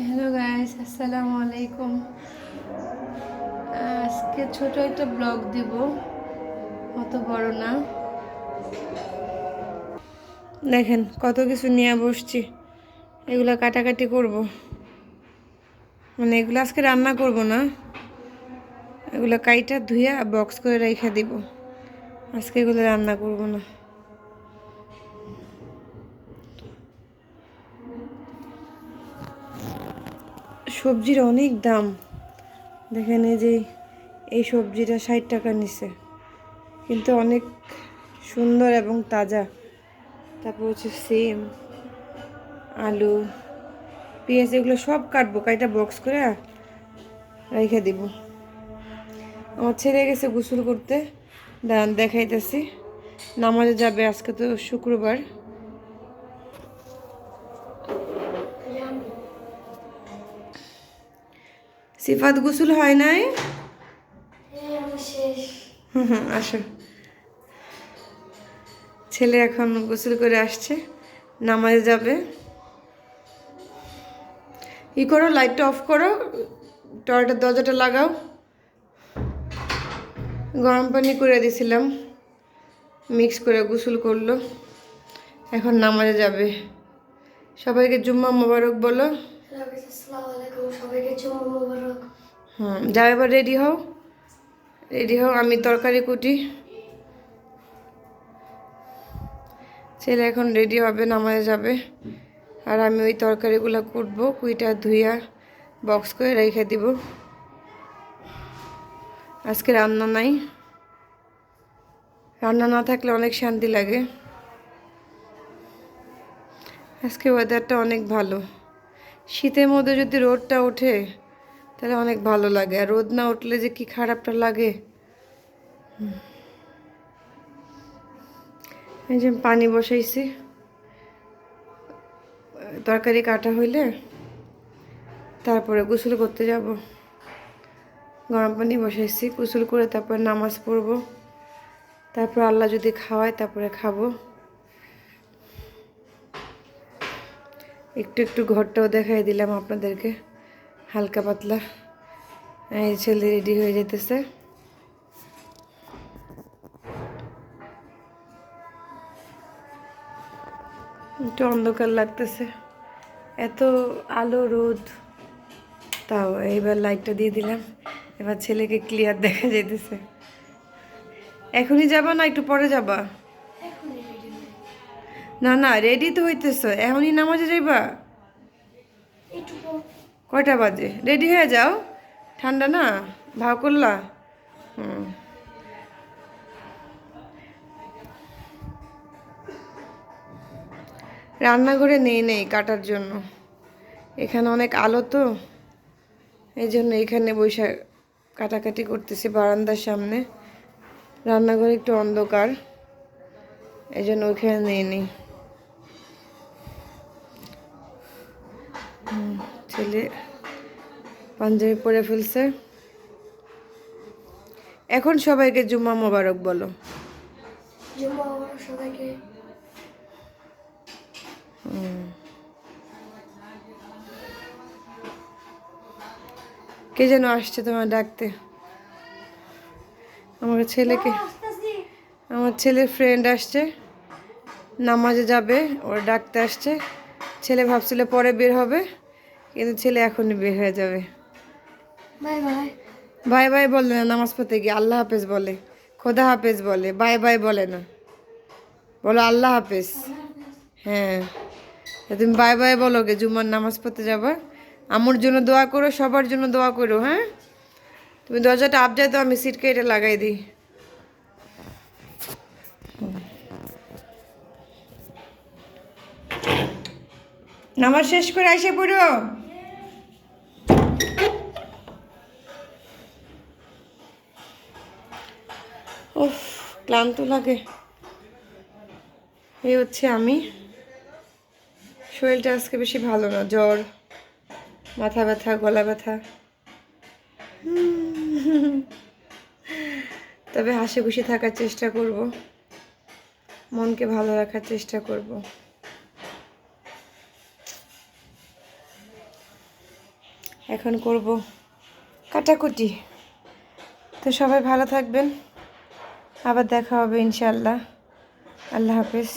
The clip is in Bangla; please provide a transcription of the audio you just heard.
হ্যালো গাইস, আসসালামু আলাইকুম। আজকে ছোট একটা ব্লগ দিব, অত বড় না। দেখেন কত কিছু নিয়ে বসছি, এগুলো কাটাকাটি করব। মানে এগুলো আজকে রান্না করব না, এগুলো কাইটা ধুইয়া বক্স করে রেখে দিব। আজকে এগুলো রান্না করব না। সবজির অনেক দাম। দেখেন এই সবজিটা 60 টাকা নিছে, কিন্তু অনেক সুন্দর এবং তাজা। তারপর হচ্ছে সিম, আলু, পেঁয়াজ, এগুলো সব কাটবো, কাইটা বক্স করে রেখে দিব। আমার ছেলে গেছে গোসল করতে, দাঁড়ান দেখাইতেছি। নামাজে যাবে, আজকে তো শুক্রবার। সিফাত গোসল হয় নাই? আসো। ছেলে এখন গোসল করে আসছে, নামাজে যাবে। ই করো, লাইটটা অফ করো, টয়লেটের দরজাটা লাগাও। গরম পানি করে দিছিলাম, মিক্স করে গোসল করলো, এখন নামাজে যাবে। সবাইকে জুম্মা মোবারক বলো। যাও, এবার রেডি হও, রেডি হও। আমি তরকারি কুটি, ছেলে এখন রেডি হবে, নামাজে যাবে। আর আমি ওই তরকারিগুলো কুটবো, কুইটা ধুইয়া বক্স করে রেখে দিব। আজকে রান্না নাই, রান্না না থাকলে অনেক শান্তি লাগে। আজকে ওয়েদারটা অনেক ভালো। শীতের মধ্যে যদি রোদটা ওঠে তাহলে অনেক ভালো লাগে, আর রোদ না উঠলে যে কি খারাপটা লাগে। এই যে পানি বসাইছি, তরকারি কাটা হইলে তারপরে গোসল করতে যাব। গরম পানি বসাইছি, গোসল করে তারপর নামাজ পড়ব, তারপর আল্লাহ যদি খাওয়ায় তারপরে খাবো। একটু একটু ঘরটাও দেখাই দিলাম আপনাদেরকে, হালকা পাতলা। এই ছেলে রেডি হয়ে যেতেছে। একটু অন্ধকার লাগতেছে, এত আলো রোদ, তাও এইবার লাইটটা দিয়ে দিলাম। এবার ছেলেকে ক্লিয়ার দেখা যেতেছে। এখনই যাবা না একটু পরে যাবা? না না, রেডি তো হইতেছ, এখনই নামাজে যাইবা? কয়টা বাজে? রেডি হয়ে যাও, ঠান্ডা না, ভাও করলা। হুম, রান্নাঘরে নেই কাটার জন্য, এখানে অনেক আলো তো, এই জন্য এখানে বসে কাটাকাটি করতেছি বারান্দার সামনে। রান্নাঘরে একটু অন্ধকার, এই জন্য ওইখানে নেই। ছেলে পাঞ্জাবি পরে ফেলছে। এখন সবাইকে জুম্মা মোবারক বলো। জুম্মা মোবারক সবাইকে। কে যেন আসছে তোমার ডাকতে, আমার ছেলের ফ্রেন্ড আসছে, নামাজে যাবে, ওর ডাকতে আসছে। ছেলে ভাবছিল পরে বের হবে, কিন্তু ছেলে এখনই বের হয়ে যাবে। Bye bye. বাই বাই বলে না, নামাজ পড়তে গিয়ে আল্লাহ হাফেজ বলে, খোদা হাফেজ বলে, বাই বাই বলে না, বলো আল্লাহ হাফেজ। হ্যাঁ, তুমি বাই বাই বলো গে, জুম্মার নামাজ পড়তে যাবা। আমার জন্য দোয়া করো, সবার জন্য দোয়া করো। হ্যাঁ, তুমি দরজাটা আপ যায় তো, আমি সিট কেটে লাগাই দিই। নামাজ শেষ করে আইসে পড়ো। উফ, ক্লান্ত লাগে। এই হচ্ছে আমি, শরীরটা আজকে বেশি ভালো না, জ্বর, মাথা ব্যথা, গলা ব্যথা। তবে হাসি খুশি থাকার চেষ্টা করব, মনকে ভালো রাখার চেষ্টা করব। এখন করব কাটাকুটি। তো সবাই ভালো থাকবেন, আবার দেখা হবে ইনশাআল্লাহ। আল্লাহ হাফেজ।